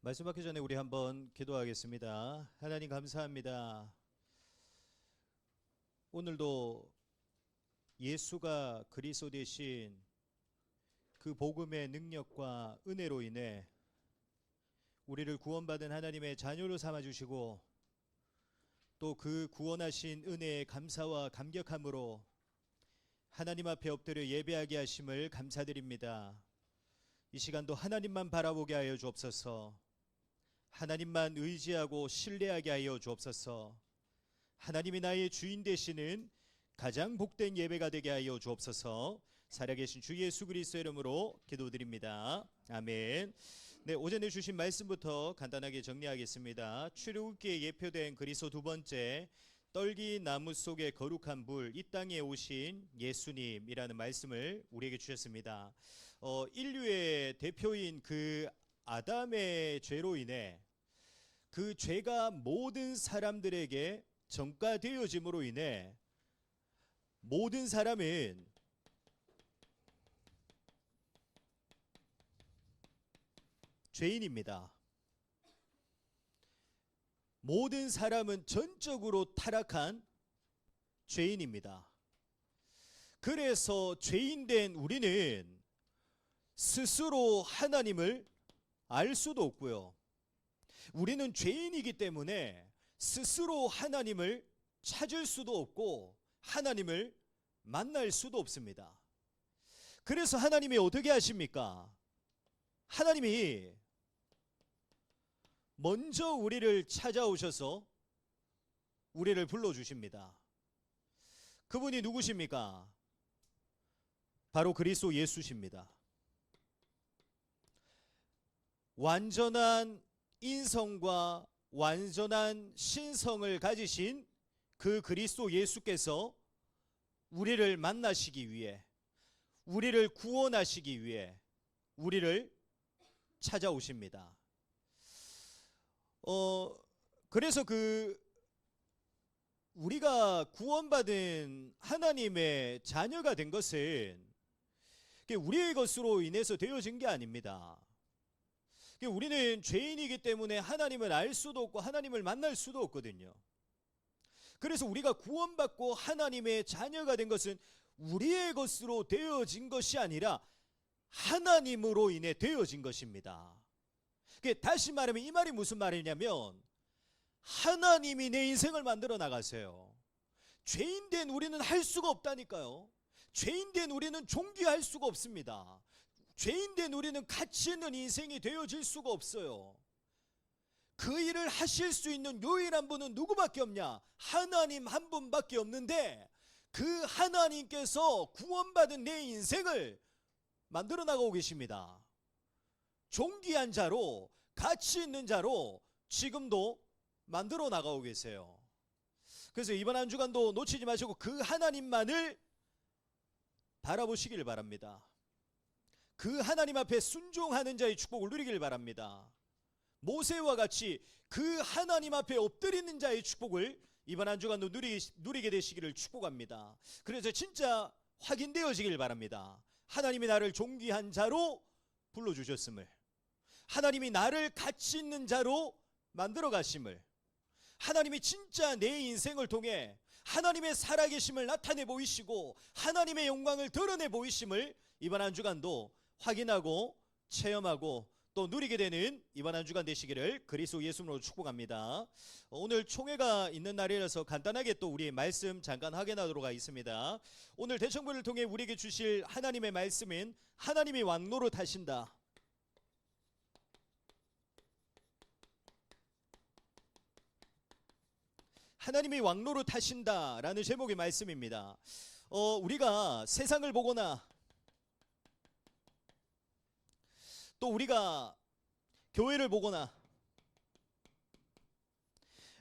말씀 받기 전에 우리 한번 기도하겠습니다. 하나님 감사합니다. 오늘도 예수가 그리스도 되신 그 복음의 능력과 은혜로 인해 우리를 구원받은 하나님의 자녀로 삼아주시고 또 그 구원하신 은혜의 감사와 감격함으로 하나님 앞에 엎드려 예배하게 하심을 감사드립니다. 이 시간도 하나님만 바라보게 하여 주옵소서. 하나님만 의지하고 신뢰하게 하여 주옵소서. 하나님이 나의 주인 되시는 가장 복된 예배가 되게 하여 주옵소서. 살아계신 주 예수 그리스도의 이름으로 기도드립니다. 아멘. 네, 오전에 주신 말씀부터 간단하게 정리하겠습니다. 출애굽기에 예표된 그리스도 두 번째 떨기 나무 속의 거룩한 불, 이 땅에 오신 예수님이라는 말씀을 우리에게 주셨습니다. 인류의 대표인 그 아담의 죄로 인해 그 죄가 모든 사람들에게 전가되어짐으로 인해 모든 사람은 죄인입니다. 모든 사람은 전적으로 타락한 죄인입니다. 그래서 죄인된 우리는 스스로 하나님을 알 수도 없고요. 우리는 죄인이기 때문에 스스로 하나님을 찾을 수도 없고 하나님을 만날 수도 없습니다. 그래서 하나님이 어떻게 하십니까? 하나님이 먼저 우리를 찾아오셔서 우리를 불러주십니다. 그분이 누구십니까? 바로 그리스도 예수십니다. 완전한 인성과 완전한 신성을 가지신 그 그리스도 예수께서 우리를 만나시기 위해, 우리를 구원하시기 위해 우리를 찾아오십니다. 그래서 우리가 구원받은 하나님의 자녀가 된 것은 우리의 것으로 인해서 되어진 게 아닙니다. 우리는 죄인이기 때문에 하나님을 알 수도 없고 하나님을 만날 수도 없거든요. 그래서 우리가 구원받고 하나님의 자녀가 된 것은 우리의 것으로 되어진 것이 아니라 하나님으로 인해 되어진 것입니다. 다시 말하면 이 말이 무슨 말이냐면 하나님이 내 인생을 만들어 나가세요. 죄인된 우리는 할 수가 없다니까요. 죄인된 우리는 존귀할 수가 없습니다. 죄인된 우리는 가치 있는 인생이 되어질 수가 없어요. 그 일을 하실 수 있는 유일한 분은 누구밖에 없냐? 하나님 한 분밖에 없는데 그 하나님께서 구원받은 내 인생을 만들어 나가고 계십니다. 존귀한 자로, 가치 있는 자로 지금도 만들어 나가고 계세요. 그래서 이번 한 주간도 놓치지 마시고 그 하나님만을 바라보시길 바랍니다. 그 하나님 앞에 순종하는 자의 축복을 누리길 바랍니다. 모세와 같이 그 하나님 앞에 엎드리는 자의 축복을 이번 한 주간도 누리게 되시기를 축복합니다. 그래서 진짜 확인되어지길 바랍니다. 하나님이 나를 존귀한 자로 불러주셨음을, 하나님이 나를 가치 있는 자로 만들어 가심을, 하나님이 진짜 내 인생을 통해 하나님의 살아계심을 나타내 보이시고 하나님의 영광을 드러내 보이심을 이번 한 주간도 확인하고 체험하고 또 누리게 되는 이번 한 주간 되시기를 그리스도 예수님으로 축복합니다. 오늘 총회가 있는 날이라서 간단하게 또 우리 말씀 잠깐 확인하도록 하겠습니다. 오늘 대청부를 통해 우리에게 주실 하나님의 말씀은 하나님이 왕노릇 하신다. 하나님이 왕노릇 하신다라는 제목의 말씀입니다. 우리가 세상을 보거나 또 우리가 교회를 보거나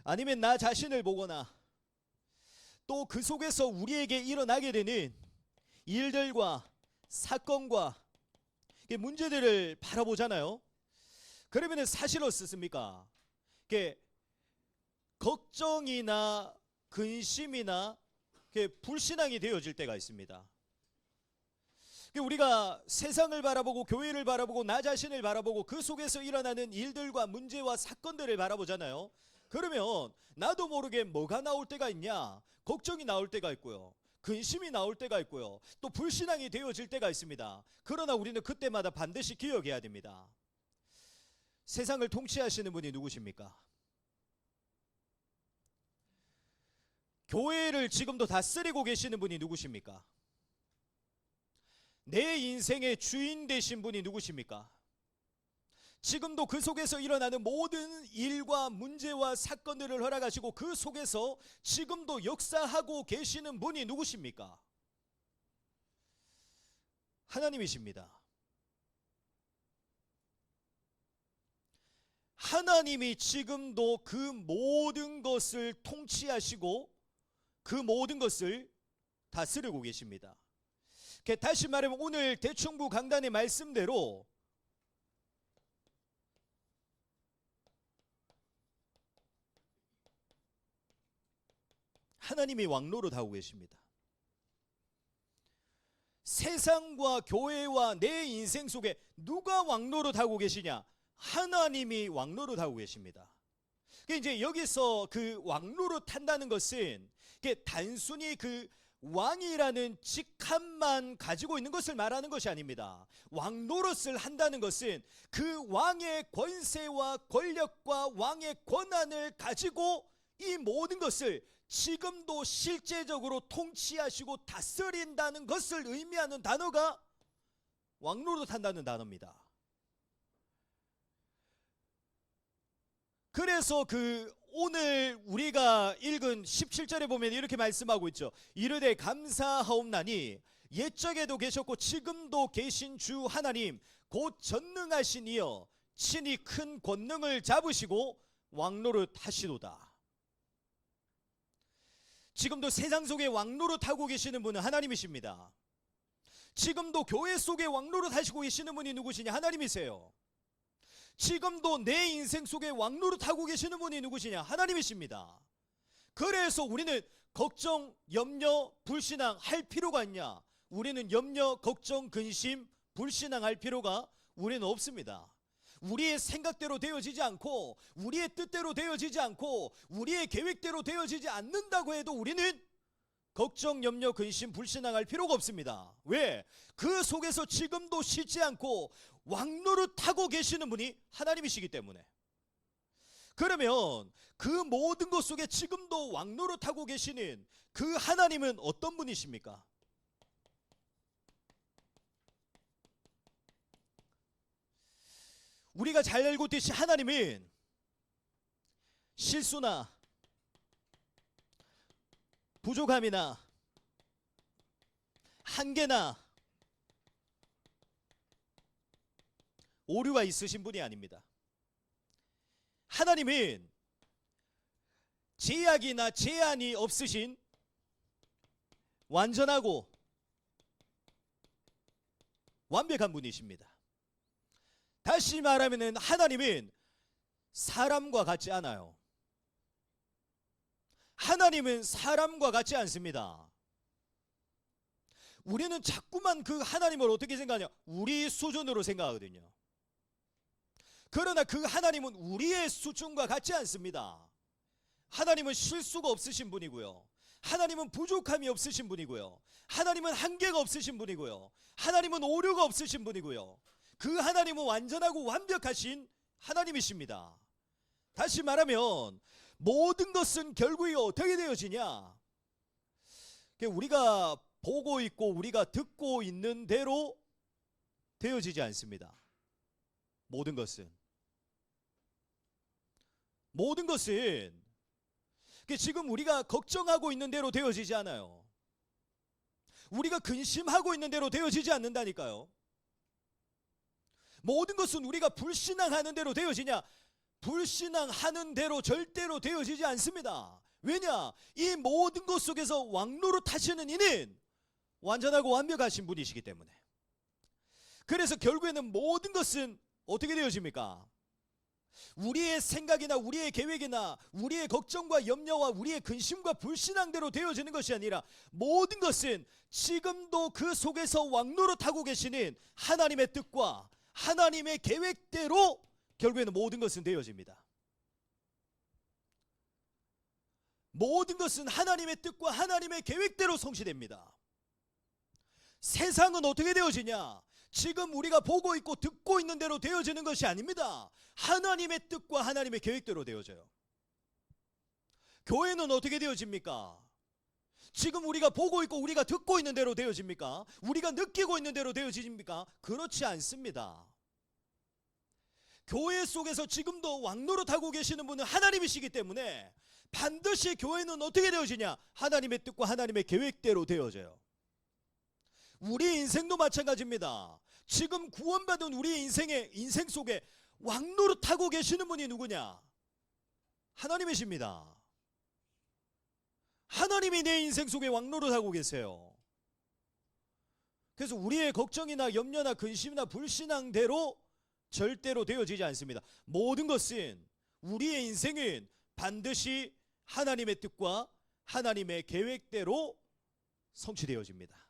아니면 나 자신을 보거나 또 그 속에서 우리에게 일어나게 되는 일들과 사건과 문제들을 바라보잖아요. 그러면 사실 어떻습니까? 걱정이나 근심이나 불신앙이 되어질 때가 있습니다. 우리가 세상을 바라보고 교회를 바라보고 나 자신을 바라보고 그 속에서 일어나는 일들과 문제와 사건들을 바라보잖아요. 그러면 나도 모르게 뭐가 나올 때가 있냐? 걱정이 나올 때가 있고요. 근심이 나올 때가 있고요. 또 불신앙이 되어질 때가 있습니다. 그러나 우리는 그때마다 반드시 기억해야 됩니다. 세상을 통치하시는 분이 누구십니까? 교회를 지금도 다스리고 계시는 분이 누구십니까? 내 인생의 주인 되신 분이 누구십니까? 지금도 그 속에서 일어나는 모든 일과 문제와 사건들을 허락하시고 그 속에서 지금도 역사하고 계시는 분이 누구십니까? 하나님이십니다. 하나님이 지금도 그 모든 것을 통치하시고 그 모든 것을 다스리고 계십니다. 다시 말하면 오늘 대충부 강단의 말씀대로 하나님이 왕노릇하고 계십니다. 세상과 교회와 내 인생 속에 누가 왕노릇하고 계시냐? 하나님이 왕노릇하고 계십니다. 이제 여기서 그 왕노릇한다는 것은 단순히 그 왕이라는 직함만 가지고 있는 것을 말하는 것이 아닙니다. 왕노릇을 한다는 것은 그 왕의 권세와 권력과 왕의 권한을 가지고 이 모든 것을 지금도 실제적으로 통치하시고 다스린다는 것을 의미하는 단어가 왕노릇한다는 단어입니다. 그래서 그 오늘 우리가 읽은 17절에 보면 이렇게 말씀하고 있죠. 이르되 감사하옵나니 옛적에도 계셨고 지금도 계신 주 하나님 곧 전능하신 이여 친히 큰 권능을 잡으시고 왕노릇 하시도다. 지금도 세상 속에 왕노릇 하고 계시는 분은 하나님이십니다. 지금도 교회 속에 왕노릇 하시고 계시는 분이 누구시냐? 하나님이세요. 지금도 내 인생 속에 왕노릇 하고 계시는 분이 누구시냐? 하나님이십니다. 그래서 우리는 걱정, 염려, 불신앙 할 필요가 있냐? 우리는 염려, 걱정, 근심, 불신앙 할 필요가 우리는 없습니다. 우리의 생각대로 되어지지 않고 우리의 뜻대로 되어지지 않고 우리의 계획대로 되어지지 않는다고 해도 우리는 걱정, 염려, 근심, 불신앙할 필요가 없습니다. 왜? 그 속에서 지금도 쉬지 않고 왕노릇하고 계시는 분이 하나님이시기 때문에. 그러면 그 모든 것 속에 지금도 왕노릇하고 계시는 그 하나님은 어떤 분이십니까? 우리가 잘 알고 있듯이 하나님은 실수나 부족함이나 한계나 오류가 있으신 분이 아닙니다. 하나님은 제약이나 제한이 없으신 완전하고 완벽한 분이십니다. 다시 말하면 하나님은 사람과 같지 않아요. 하나님은 사람과 같지 않습니다. 우리는 자꾸만 그 하나님을 어떻게 생각하냐? 우리 수준으로 생각하거든요. 그러나 그 하나님은 우리의 수준과 같지 않습니다. 하나님은 실수가 없으신 분이고요. 하나님은 부족함이 없으신 분이고요. 하나님은 한계가 없으신 분이고요. 하나님은 오류가 없으신 분이고요. 그 하나님은 완전하고 완벽하신 하나님이십니다. 다시 말하면 모든 것은 결국에 어떻게 되어지냐? 우리가 보고 있고 우리가 듣고 있는 대로 되어지지 않습니다. 모든 것은 지금 우리가 걱정하고 있는 대로 되어지지 않아요. 우리가 근심하고 있는 대로 되어지지 않는다니까요. 모든 것은 우리가 불신앙하는 대로 되어지냐? 불신앙하는 대로 절대로 되어지지 않습니다. 왜냐? 이 모든 것 속에서 왕노릇 하시는 이는 완전하고 완벽하신 분이시기 때문에. 그래서 결국에는 모든 것은 어떻게 되어집니까? 우리의 생각이나 우리의 계획이나 우리의 걱정과 염려와 우리의 근심과 불신앙대로 되어지는 것이 아니라 모든 것은 지금도 그 속에서 왕노릇하고 계시는 하나님의 뜻과 하나님의 계획대로 결국에는 모든 것은 되어집니다. 모든 것은 하나님의 뜻과 하나님의 계획대로 성취됩니다. 세상은 어떻게 되어지냐? 지금 우리가 보고 있고 듣고 있는 대로 되어지는 것이 아닙니다. 하나님의 뜻과 하나님의 계획대로 되어져요. 교회는 어떻게 되어집니까? 지금 우리가 보고 있고 우리가 듣고 있는 대로 되어집니까? 우리가 느끼고 있는 대로 되어집니까? 그렇지 않습니다. 교회 속에서 지금도 왕노릇하고 계시는 분은 하나님이시기 때문에 반드시 교회는 어떻게 되어지냐? 하나님의 뜻과 하나님의 계획대로 되어져요. 우리 인생도 마찬가지입니다. 지금 구원받은 우리 인생 속에 왕노릇하고 계시는 분이 누구냐? 하나님이십니다. 하나님이 내 인생 속에 왕노릇하고 계세요. 그래서 우리의 걱정이나 염려나 근심이나 불신앙대로 절대로 되어지지 않습니다. 모든 것은 우리의 인생은 반드시 하나님의 뜻과 하나님의 계획대로 성취되어집니다.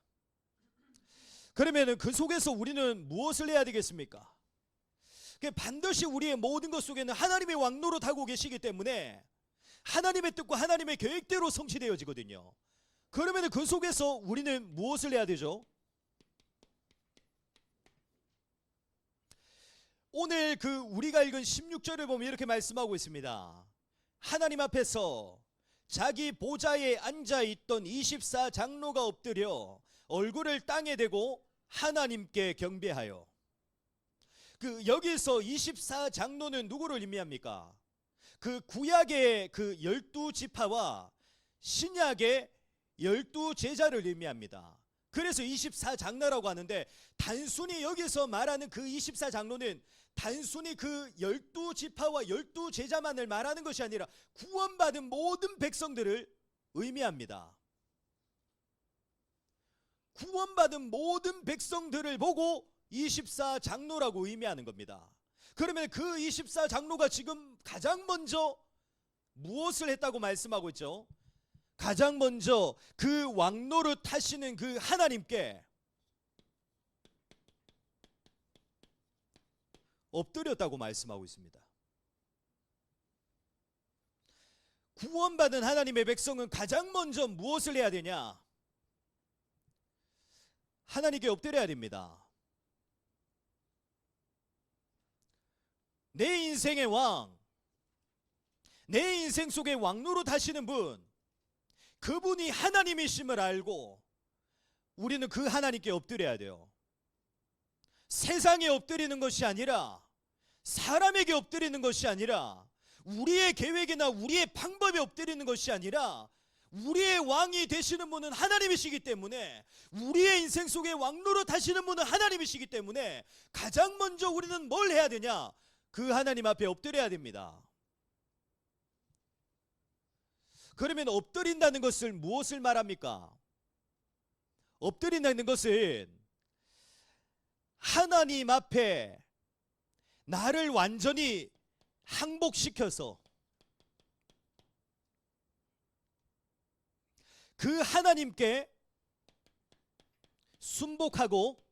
그러면 그 속에서 우리는 무엇을 해야 되겠습니까? 반드시 우리의 모든 것 속에는 하나님의 왕노릇하고 계시기 때문에 하나님의 뜻과 하나님의 계획대로 성취되어지거든요. 그러면 그 속에서 우리는 무엇을 해야 되죠? 오늘 우리가 읽은 16절을 보면 이렇게 말씀하고 있습니다. 하나님 앞에서 자기 보좌에 앉아있던 24장로가 엎드려 얼굴을 땅에 대고 하나님께 경배하여. 여기서 24장로는 누구를 의미합니까? 구약의 12지파와 신약의 12제자를 의미합니다. 그래서 24장로라고 하는데, 단순히 여기서 말하는 24장로는 단순히 12지파와 12제자만을 말하는 것이 아니라 구원받은 모든 백성들을 의미합니다. 구원받은 모든 백성들을 보고 24장로라고 의미하는 겁니다. 그러면 24장로가 지금 가장 먼저 무엇을 했다고 말씀하고 있죠? 가장 먼저 왕노릇 하시는 하나님께 엎드렸다고 말씀하고 있습니다. 구원받은 하나님의 백성은 가장 먼저 무엇을 해야 되냐? 하나님께 엎드려야 됩니다. 내 인생의 왕, 내 인생 속에 왕노릇 하시는 분, 그분이 하나님이심을 알고 우리는 그 하나님께 엎드려야 돼요. 세상에 엎드리는 것이 아니라, 사람에게 엎드리는 것이 아니라, 우리의 계획이나 우리의 방법에 엎드리는 것이 아니라, 우리의 왕이 되시는 분은 하나님이시기 때문에, 우리의 인생 속에 왕노릇 하시는 분은 하나님이시기 때문에 가장 먼저 우리는 뭘 해야 되냐? 그 하나님 앞에 엎드려야 됩니다. 그러면 엎드린다는 것을 무엇을 말합니까? 엎드린다는 것은 하나님 앞에 나를 완전히 항복시켜서 그 하나님께 순복하고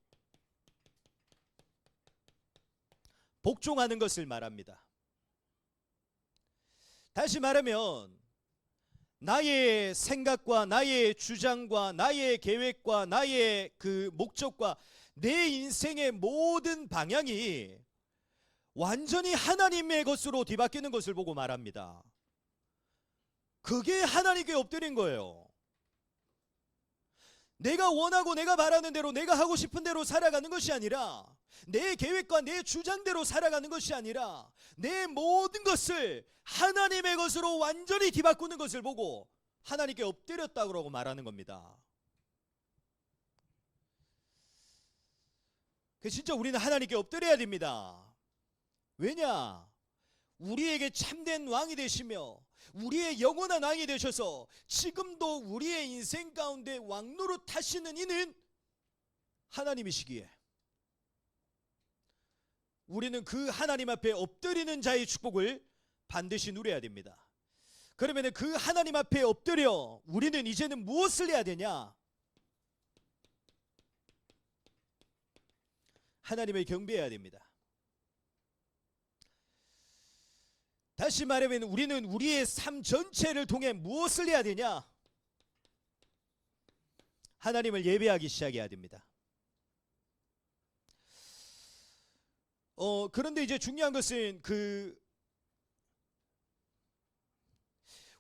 복종하는 것을 말합니다. 다시 말하면 나의 생각과 나의 주장과 나의 계획과 나의 목적과 내 인생의 모든 방향이 완전히 하나님의 것으로 뒤바뀌는 것을 보고 말합니다. 그게 하나님께 엎드린 거예요. 내가 원하고 내가 바라는 대로, 내가 하고 싶은 대로 살아가는 것이 아니라, 내 계획과 내 주장대로 살아가는 것이 아니라, 내 모든 것을 하나님의 것으로 완전히 뒤바꾸는 것을 보고 하나님께 엎드렸다고 말하는 겁니다. 진짜 우리는 하나님께 엎드려야 됩니다. 왜냐? 우리에게 참된 왕이 되시며 우리의 영원한 왕이 되셔서 지금도 우리의 인생 가운데 왕노릇 하시는 이는 하나님이시기에 우리는 그 하나님 앞에 엎드리는 자의 축복을 반드시 누려야 됩니다. 그러면 그 하나님 앞에 엎드려 우리는 이제는 무엇을 해야 되냐? 하나님을 경배해야 됩니다. 다시 말하면 우리는 우리의 삶 전체를 통해 무엇을 해야 되냐? 하나님을 예배하기 시작해야 됩니다. 그런데 이제 중요한 것은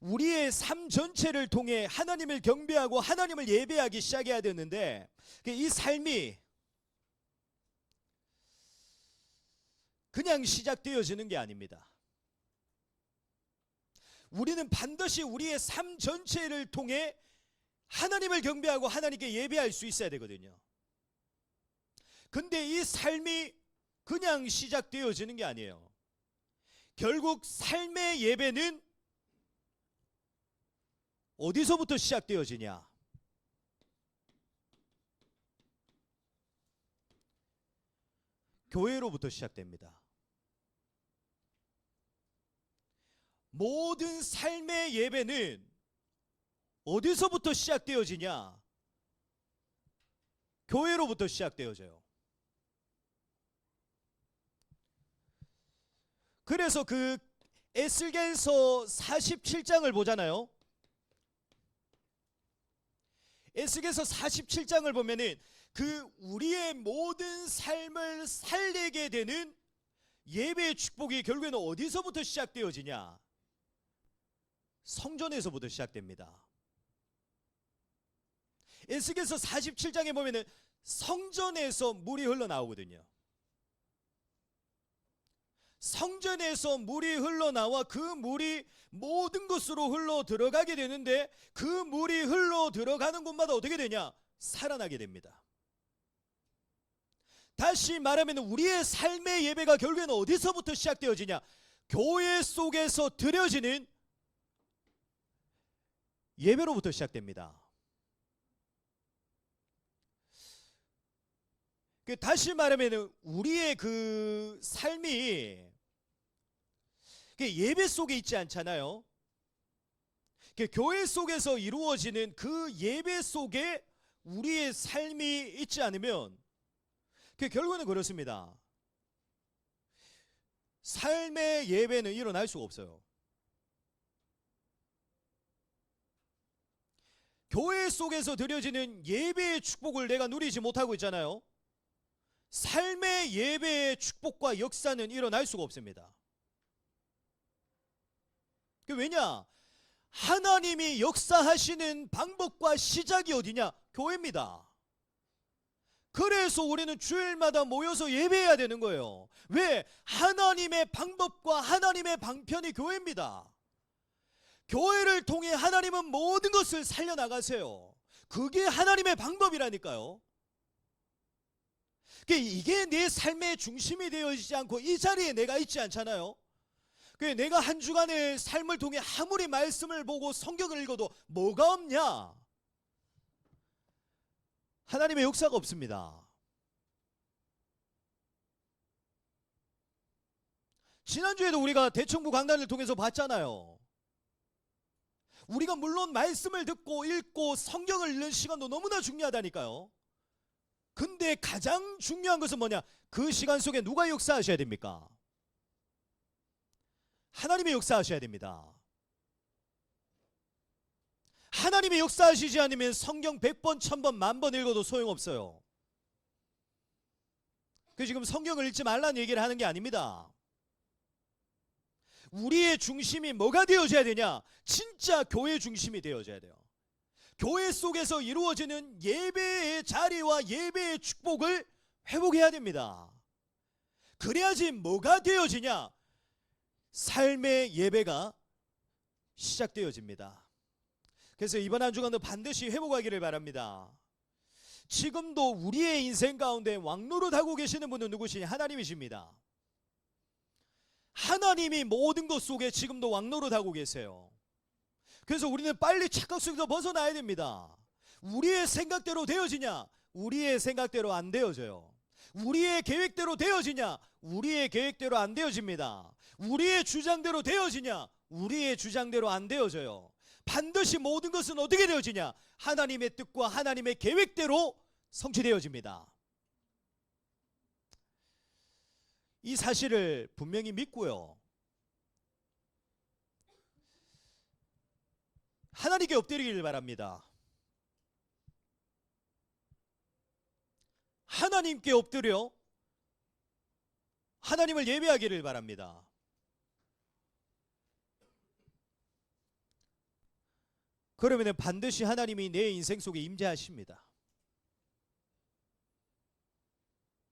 우리의 삶 전체를 통해 하나님을 경배하고 하나님을 예배하기 시작해야 되는데 이 삶이 그냥 시작되어지는 게 아닙니다. 우리는 반드시 우리의 삶 전체를 통해 하나님을 경배하고 하나님께 예배할 수 있어야 되거든요. 근데 이 삶이 그냥 시작되어지는 게 아니에요. 결국 삶의 예배는 어디서부터 시작되어지냐? 교회로부터 시작됩니다. 모든 삶의 예배는 어디서부터 시작되어지냐? 교회로부터 시작되어져요. 그래서 에스겔서 47장을 보잖아요. 에스겔서 47장을 보면은 우리의 모든 삶을 살리게 되는 예배의 축복이 결국에는 어디서부터 시작되어지냐? 성전에서부터 시작됩니다. 에스겔서 47장에 보면은 성전에서 물이 흘러나오거든요. 성전에서 물이 흘러나와 그 물이 모든 곳으로 흘러 들어가게 되는데 그 물이 흘러 들어가는 곳마다 어떻게 되냐? 살아나게 됩니다. 다시 말하면 우리의 삶의 예배가 결국에는 어디서부터 시작되어지냐? 교회 속에서 드려지는 예배로부터 시작됩니다. 다시 말하면 우리의 삶이 예배 속에 있지 않잖아요. 교회 속에서 이루어지는 그 예배 속에 우리의 삶이 있지 않으면 결국은 그렇습니다. 삶의 예배는 일어날 수가 없어요. 교회 속에서 드려지는 예배의 축복을 내가 누리지 못하고 있잖아요. 삶의 예배의 축복과 역사는 일어날 수가 없습니다. 왜냐? 하나님이 역사하시는 방법과 시작이 어디냐? 교회입니다. 그래서 우리는 주일마다 모여서 예배해야 되는 거예요. 왜? 하나님의 방법과 하나님의 방편이 교회입니다. 교회를 통해 하나님은 모든 것을 살려나가세요. 그게 하나님의 방법이라니까요. 이게 내 삶의 중심이 되어지지 않고 이 자리에 내가 있지 않잖아요. 내가 한 주간의 삶을 통해 아무리 말씀을 보고 성경을 읽어도 뭐가 없냐? 하나님의 역사가 없습니다. 지난주에도 우리가 대청부 강단을 통해서 봤잖아요. 우리가 물론 말씀을 듣고 읽고 성경을 읽는 시간도 너무나 중요하다니까요. 근데 가장 중요한 것은 뭐냐? 그 시간 속에 누가 역사하셔야 됩니까? 하나님이 역사하셔야 됩니다. 하나님이 역사하시지 않으면 성경 100번, 1000번, 10,000번 읽어도 소용없어요. 지금 성경을 읽지 말라는 얘기를 하는 게 아닙니다. 우리의 중심이 뭐가 되어져야 되냐? 진짜 교회 중심이 되어져야 돼요. 교회 속에서 이루어지는 예배의 자리와 예배의 축복을 회복해야 됩니다. 그래야지 뭐가 되어지냐? 삶의 예배가 시작되어집니다. 그래서 이번 한 주간도 반드시 회복하기를 바랍니다. 지금도 우리의 인생 가운데 왕노릇하고 계시는 분은 누구시냐? 하나님이십니다. 하나님이 모든 것 속에 지금도 왕노릇하고 계세요. 그래서 우리는 빨리 착각 속에서 벗어나야 됩니다. 우리의 생각대로 되어지냐? 우리의 생각대로 안 되어져요. 우리의 계획대로 되어지냐? 우리의 계획대로 안 되어집니다. 우리의 주장대로 되어지냐? 우리의 주장대로 안 되어져요. 반드시 모든 것은 어떻게 되어지냐? 하나님의 뜻과 하나님의 계획대로 성취되어집니다. 이 사실을 분명히 믿고요, 하나님께 엎드리길 바랍니다. 하나님께 엎드려 하나님을 예배하기를 바랍니다. 그러면 반드시 하나님이 내 인생 속에 임재하십니다.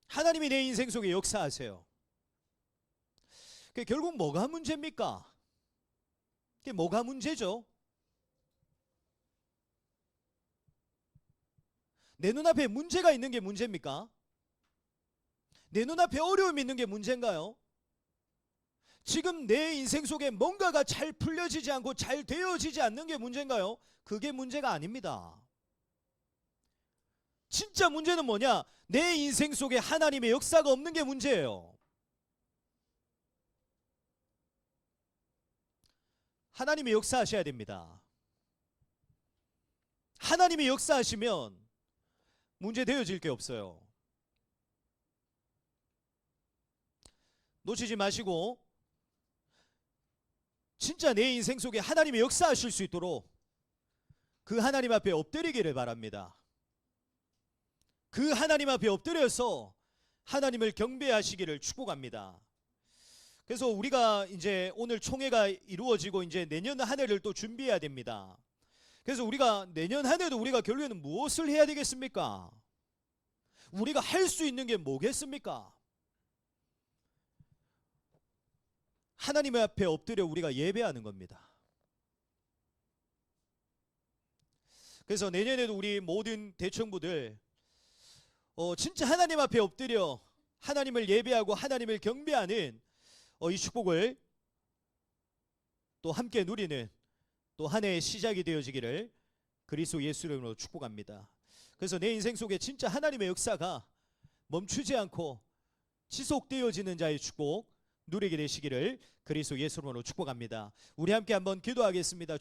하나님이 내 인생 속에 역사하세요. 결국 뭐가 문제입니까? 그게 뭐가 문제죠? 내 눈앞에 문제가 있는 게 문제입니까? 내 눈앞에 어려움이 있는 게 문제인가요? 지금 내 인생 속에 뭔가가 잘 풀려지지 않고 잘 되어지지 않는 게 문제인가요? 그게 문제가 아닙니다. 진짜 문제는 뭐냐? 내 인생 속에 하나님의 역사가 없는 게 문제예요. 하나님이 역사하셔야 됩니다. 하나님이 역사하시면 문제 되어질 게 없어요. 놓치지 마시고 진짜 내 인생 속에 하나님이 역사하실 수 있도록 그 하나님 앞에 엎드리기를 바랍니다. 그 하나님 앞에 엎드려서 하나님을 경배하시기를 축복합니다. 그래서 우리가 이제 오늘 총회가 이루어지고 이제 내년 한 해를 또 준비해야 됩니다. 그래서 우리가 내년 한 해도 우리가 결국에는 무엇을 해야 되겠습니까? 우리가 할 수 있는 게 뭐겠습니까? 하나님 앞에 엎드려 우리가 예배하는 겁니다. 그래서 내년에도 우리 모든 대청부들 진짜 하나님 앞에 엎드려 하나님을 예배하고 하나님을 경배하는 이 축복을 또 함께 누리는 또 한 해의 시작이 되어지기를 그리스도 예수 이름으로 축복합니다. 그래서 내 인생 속에 진짜 하나님의 역사가 멈추지 않고 지속되어지는 자의 축복 누리게 되시기를 그리스도 예수 이름으로 축복합니다. 우리 함께 한번 기도하겠습니다.